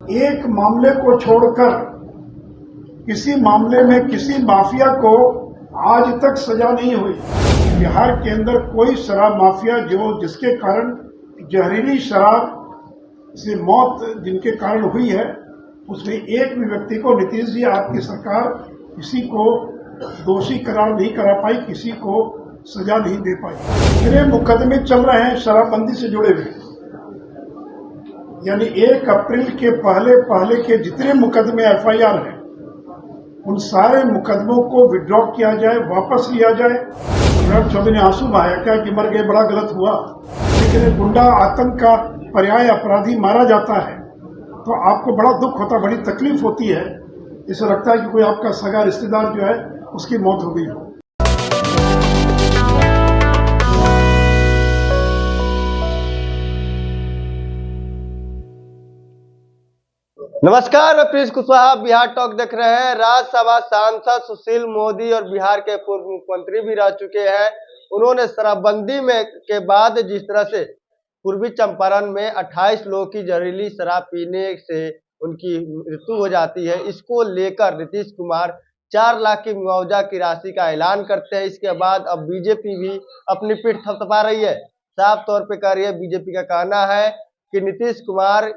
एक मामले को छोड़कर किसी मामले में किसी माफिया को आज तक सजा नहीं हुई। बिहार के अंदर कोई शराब माफिया जिसके कारण जहरीली शराब से मौत जिनके कारण हुई है, उसमें एक भी व्यक्ति को नीतीश जी आपकी सरकार किसी को दोषी करार नहीं करा पाई, किसी को सजा नहीं दे पाई। जितने मुकदमे चल रहे हैं शराबबंदी से जुड़े हुए, यानी 1 अप्रैल के पहले के जितने मुकदमे FIR हैं, उन सारे मुकदमों को विड्रॉ किया जाए, वापस लिया जाए। अनुराग चौधरी ने आंसू बहाया क्या कि मर गए, बड़ा गलत हुआ। लेकिन गुंडा आतंक का पर्याय अपराधी मारा जाता है तो आपको बड़ा दुख होता, बड़ी तकलीफ होती है। इसे लगता है कि कोई आपका सगा रिश्तेदार जो है उसकी मौत हो गई हो। नमस्कार, मैं प्रिंस कुशवाहा बिहार टॉक देख रहे हैं। राज्यसभा सांसद सुशील मोदी और बिहार के पूर्व मुख्यमंत्री भी रह चुके हैं। उन्होंने शराबबंदी में के बाद जिस तरह से पूर्वी चंपारण में 28 लोगों की जहरीली शराब पीने से उनकी मृत्यु हो जाती है, इसको लेकर नीतीश कुमार 4 लाख की मुआवजा की राशि का ऐलान करते हैं। इसके बाद अब बीजेपी भी अपनी पीठ थपथपा रही है, साफ तौर पे कह रही है। बीजेपी का कहना है कि नीतीश कुमार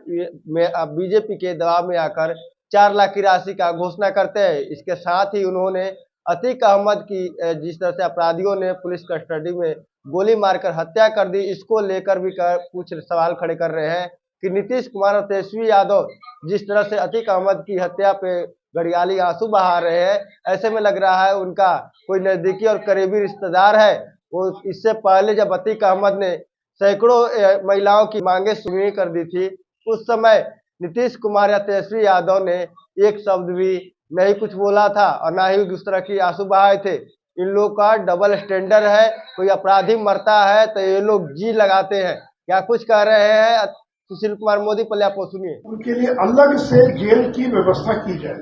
में अब बीजेपी के दबाव में आकर 4 लाख की राशि का घोषणा करते हैं। इसके साथ ही उन्होंने अतीक अहमद की जिस तरह से अपराधियों ने पुलिस कस्टडी में गोली मारकर हत्या कर दी, इसको लेकर भी कुछ सवाल खड़े कर रहे हैं कि नीतीश कुमार और तेजस्वी यादव जिस तरह से अतीक अहमद की हत्या पे गड़ियाली आंसू बहा रहे हैं, ऐसे में लग रहा है उनका कोई नजदीकी और करीबी रिश्तेदार है। वो इससे पहले जब अतीक अहमद ने सैकड़ों महिलाओं की मांगे सुनी कर दी थी, उस समय नीतीश कुमार या तेजस्वी यादव ने एक शब्द भी नहीं कुछ बोला था और ना ही उस तरह की आंसू बहाए थे। इन लोगों का डबल स्टैंडर्ड है। कोई अपराधी मरता है तो ये लोग जी लगाते हैं। क्या कुछ कह रहे हैं सुशील कुमार मोदी, पहले आप सुनिए। उनके लिए अलग से जेल की व्यवस्था की जाए,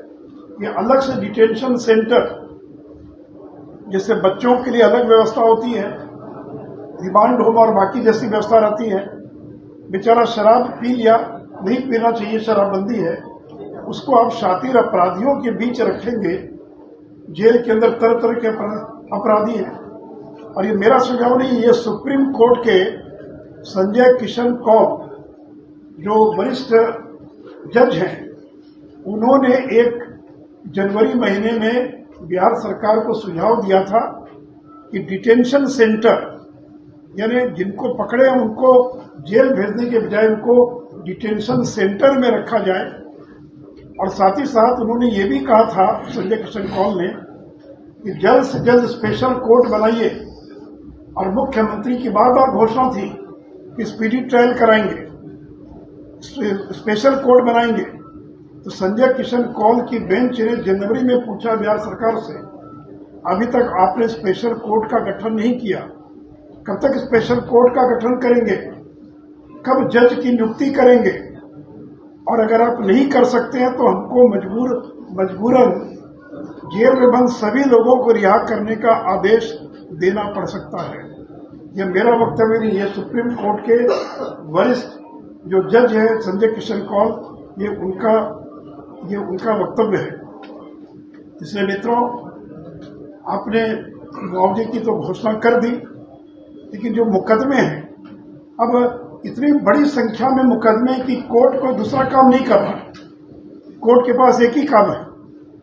ये अलग से डिटेंशन सेंटर, जिससे बच्चों के लिए अलग व्यवस्था होती है, रिमांड होम और बाकी जैसी व्यवस्था रहती है। बेचारा शराब पी लिया, नहीं पीना चाहिए, शराबबंदी है, उसको आप शातिर अपराधियों के बीच रखेंगे। जेल के अंदर तरह तरह के अपराधी हैं। और ये मेरा सुझाव नहीं, ये सुप्रीम कोर्ट के संजय किशन कौल जो वरिष्ठ जज हैं, उन्होंने 1 जनवरी महीने में बिहार सरकार को सुझाव दिया था कि डिटेंशन सेंटर, यानी जिनको पकड़े उनको जेल भेजने के बजाय उनको डिटेंशन सेंटर में रखा जाए। और साथ ही साथ उन्होंने ये भी कहा था, संजय किशन कौल ने, कि जल्द से जल्द स्पेशल कोर्ट बनाइए। और मुख्यमंत्री की बार बार घोषणा थी कि स्पीडी ट्रायल कराएंगे, स्पेशल कोर्ट बनाएंगे। तो संजय किशन कौल की बेंच ने जनवरी में पूछा बिहार सरकार से, अभी तक आपने स्पेशल कोर्ट का गठन नहीं किया, कब तक स्पेशल कोर्ट का गठन करेंगे, कब जज की नियुक्ति करेंगे? और अगर आप नहीं कर सकते हैं तो हमको मजबूरन जेल में बंद सभी लोगों को रिहा करने का आदेश देना पड़ सकता है। यह मेरा वक्तव्य नहीं, ये सुप्रीम कोर्ट के वरिष्ठ जो जज है संजय किशन कौल, ये उनका वक्तव्य है। इसलिए मित्रों, आपने मुआवजे की तो घोषणा कर दी, लेकिन जो मुकदमे हैं, अब इतनी बड़ी संख्या में मुकदमे की कोर्ट को दूसरा काम नहीं कर रहा। कोर्ट के पास एक ही काम है।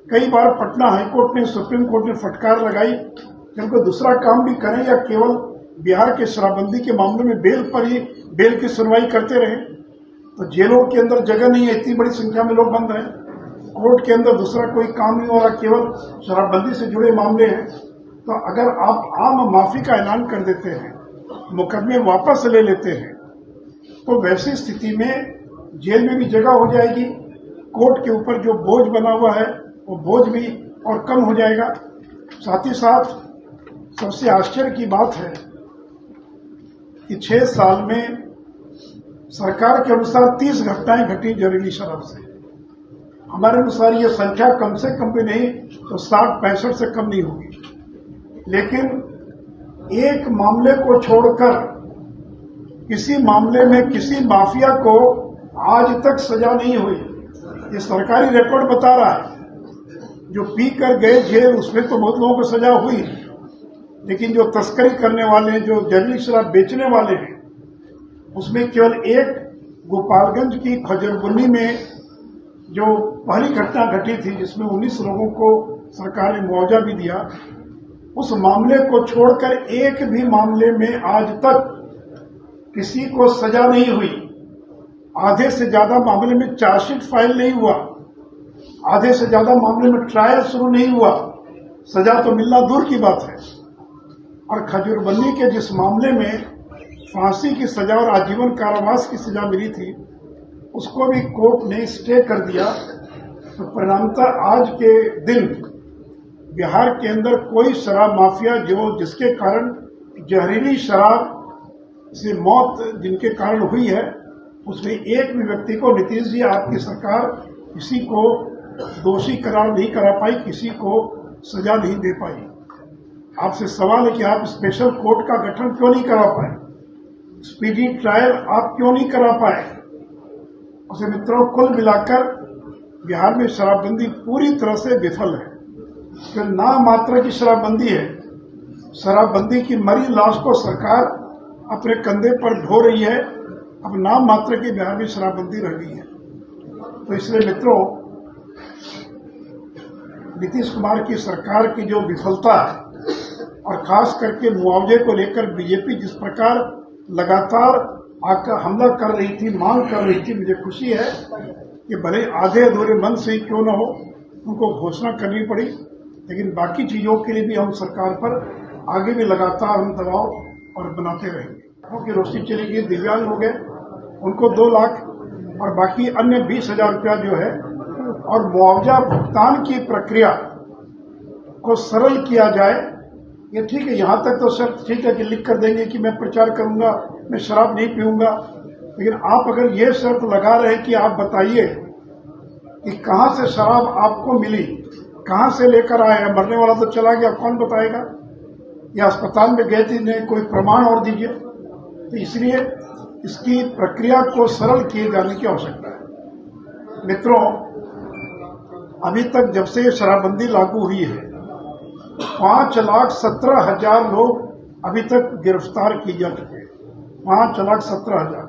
कई बार पटना हाईकोर्ट ने, सुप्रीम कोर्ट ने फटकार लगाई कि उनको दूसरा काम भी करें या केवल बिहार के शराबबंदी के मामलों में बेल पर ही बेल की सुनवाई करते रहे। तो जेलों के अंदर जगह नहीं है, इतनी बड़ी संख्या में लोग बंद हैं, कोर्ट के अंदर दूसरा कोई काम नहीं हो रहा, केवल शराबबंदी से जुड़े मामले हैं। तो अगर आप आम माफी का ऐलान कर देते हैं, मुकदमे वापस ले लेते हैं, तो वैसी स्थिति में जेल में भी जगह हो जाएगी, कोर्ट के ऊपर जो बोझ बना हुआ है वो बोझ भी और कम हो जाएगा। साथ ही साथ सबसे आश्चर्य की बात है कि 6 साल में सरकार के अनुसार 30 घटनाएं घटी जहरीली शराब से। हमारे अनुसार ये संख्या कम से कम भी नहीं तो 60-65 से कम नहीं होगी। लेकिन एक मामले को छोड़कर किसी मामले में किसी माफिया को आज तक सजा नहीं हुई। ये सरकारी रिकॉर्ड बता रहा है। जो पी कर गए जेल उसमें तो बहुत लोगों को सजा हुई, लेकिन जो तस्करी करने वाले हैं, जो जहरीली शराब बेचने वाले हैं, उसमें केवल एक गोपालगंज की खजरबुन्नी में जो पहली घटना घटी थी जिसमें 19 लोगों को सरकार ने मुआवजा भी दिया, उस मामले को छोड़कर एक भी मामले में आज तक किसी को सजा नहीं हुई। आधे से ज्यादा मामले में चार्जशीट फाइल नहीं हुआ, आधे से ज्यादा मामले में ट्रायल शुरू नहीं हुआ, सजा तो मिलना दूर की बात है। और खजूरबन्नी के जिस मामले में फांसी की सजा और आजीवन कारावास की सजा मिली थी, उसको भी कोर्ट ने स्टे कर दिया। तो परिणामतः आज के दिन बिहार के अंदर कोई शराब माफिया जिसके कारण जहरीली शराब से मौत जिनके कारण हुई है, उसमें एक भी व्यक्ति को नीतीश जी आपकी सरकार किसी को दोषी करार नहीं करा पाई, किसी को सजा नहीं दे पाई। आपसे सवाल है कि आप स्पेशल कोर्ट का गठन क्यों नहीं करा पाए, स्पीडी ट्रायल आप क्यों नहीं करा पाए। उसे मित्रों, कुल मिलाकर बिहार में शराबबंदी पूरी तरह से विफल है। फिर नाम मात्र की शराबबंदी है। शराबबंदी की मरी लाश को सरकार अपने कंधे पर ढो रही है। अब नाम मात्र की बिहार में शराबबंदी रह गई है। तो इसलिए मित्रों, नीतीश कुमार की सरकार की जो विफलता है और खास करके मुआवजे को लेकर बीजेपी जिस प्रकार लगातार आकर हमला कर रही थी, मांग कर रही थी, मुझे खुशी है कि भले आधे अधूरे मन से ही क्यों न हो उनको घोषणा करनी पड़ी, लेकिन बाकी चीजों के लिए भी हम सरकार पर आगे भी लगातार हम दबाव और बनाते रहेंगे। आंखों की रोशनी चली गई, दिव्यांग हो गए, उनको 2 लाख और बाकी अन्य 20,000 रुपया जो है, और मुआवजा भुगतान की प्रक्रिया को सरल किया जाए। ये ठीक है, यहाँ तक तो शर्त ठीक है कि लिख कर देंगे कि मैं प्रचार करूंगा, मैं शराब नहीं पीऊंगा, लेकिन आप अगर ये शर्त लगा रहे कि आप बताइए कि कहाँ से शराब आपको मिली, कहाँ से लेकर आए, मरने वाला तो चला गया, कौन बताएगा, या अस्पताल में गए थे, नहीं कोई प्रमाण और दीजिए। तो इसलिए इसकी प्रक्रिया को सरल किए जाने की आवश्यकता है। मित्रों, अभी तक जब से शराबबंदी लागू हुई है, 5,17,000 लोग अभी तक गिरफ्तार किए जा चुके हैं। 5,17,000,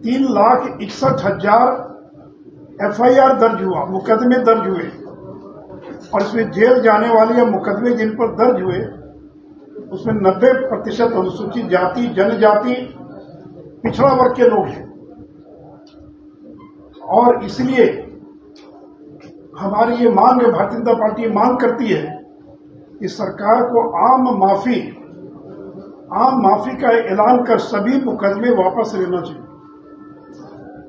3,61,000 FIR दर्ज हुआ, मुकदमे दर्ज हुए, और इसमें जेल जाने वाले या मुकदमे जिन पर दर्ज हुए उसमें 90% अनुसूचित जाति, जनजाति, पिछड़ा वर्ग के लोग हैं। और इसलिए हमारी ये मांग है, भारतीय जनता पार्टी मांग करती है कि सरकार को आम माफी का ऐलान कर सभी मुकदमे वापस लेना चाहिए।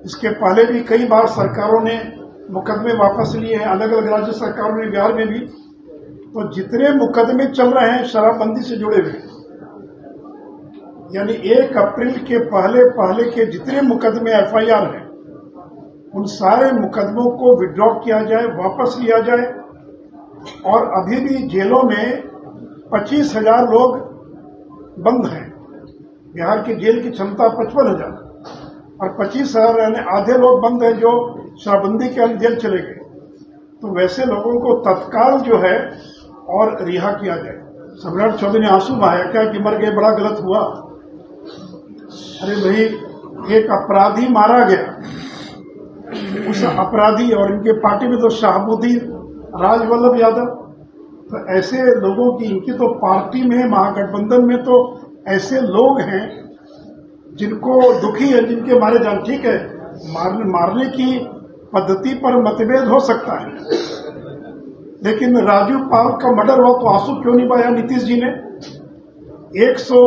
इसके पहले भी कई बार सरकारों ने मुकदमे वापस लिए हैं, अलग अलग राज्य सरकारों ने, बिहार में भी। तो जितने मुकदमे चल रहे हैं शराबबंदी से जुड़े हुए, यानी 1 अप्रैल के पहले के जितने मुकदमे FIR हैं, उन सारे मुकदमों को विड्रॉ किया जाए, वापस लिया जाए। और अभी भी जेलों में 25,000 लोग बंद हैं। बिहार की जेल की क्षमता 55,000, और 25,000 यानी आधे लोग बंद हैं जो शराबबंदी के अंदर जेल चले गए। तो वैसे लोगों को तत्काल जो है और रिहा किया जाए। सम्राट चौधरी ने आंसू बहाया क्या कि मर गए, बड़ा गलत हुआ। अरे भाई, एक अपराधी मारा गया, उस अपराधी, और इनके पार्टी में तो शाहबुद्दीन, राजवल्लभ यादव, तो ऐसे लोगों की, इनकी तो पार्टी में, महागठबंधन में तो ऐसे लोग हैं जिनको दुखी है, जिनके मारे जान। ठीक है, मारने की पद्धति पर मतभेद हो सकता है, लेकिन राजू पाल का मर्डर हुआ तो आंसू क्यों नहीं बहाया नीतीश जी ने? 100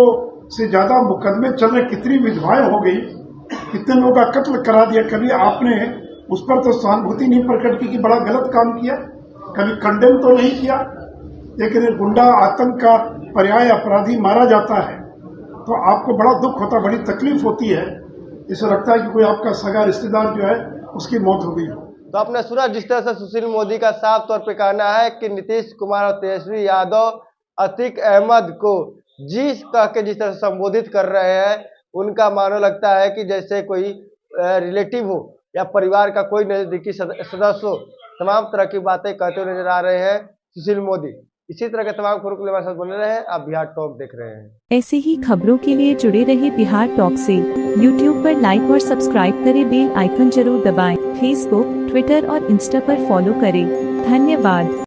से ज्यादा मुकदमे चल रहे, कितनी विधवाएं हो गई, कितने लोगों का कत्ल करा दिया। कभी आपने उस पर तो सहानुभूति नहीं प्रकट की कि बड़ा गलत काम किया, कभी कंडेम तो नहीं किया। लेकिन गुंडा आतंक का पर्याय अपराधी मारा जाता है तो आपको बड़ा दुख होता, बड़ी तकलीफ होती है। इसे लगता है कि कोई आपका सगा रिश्तेदार जो है उसकी मौत हो गई हो। तो आपने सुना जिस तरह से सुशील मोदी का साफ तौर पे कहना है कि नीतीश कुमार और तेजस्वी यादव अतीक अहमद को जी कह के जिस तरह से संबोधित कर रहे हैं, उनका मानो लगता है कि जैसे कोई रिलेटिव हो या परिवार का कोई नजदीकी सदस्य हो, तमाम तरह की बातें कहते हुए नजर आ रहे हैं सुशील मोदी। इसी तरह के तमाम खबरों के लिए हमारे साथ बने रहे। आप बिहार टॉक देख रहे हैं। ऐसे ही खबरों के लिए जुड़े रहे बिहार टॉक से। यूट्यूब पर लाइक और सब्सक्राइब करें, बेल आइकन जरूर दबाएं। फेसबुक, ट्विटर और इंस्टा पर फॉलो करें। धन्यवाद।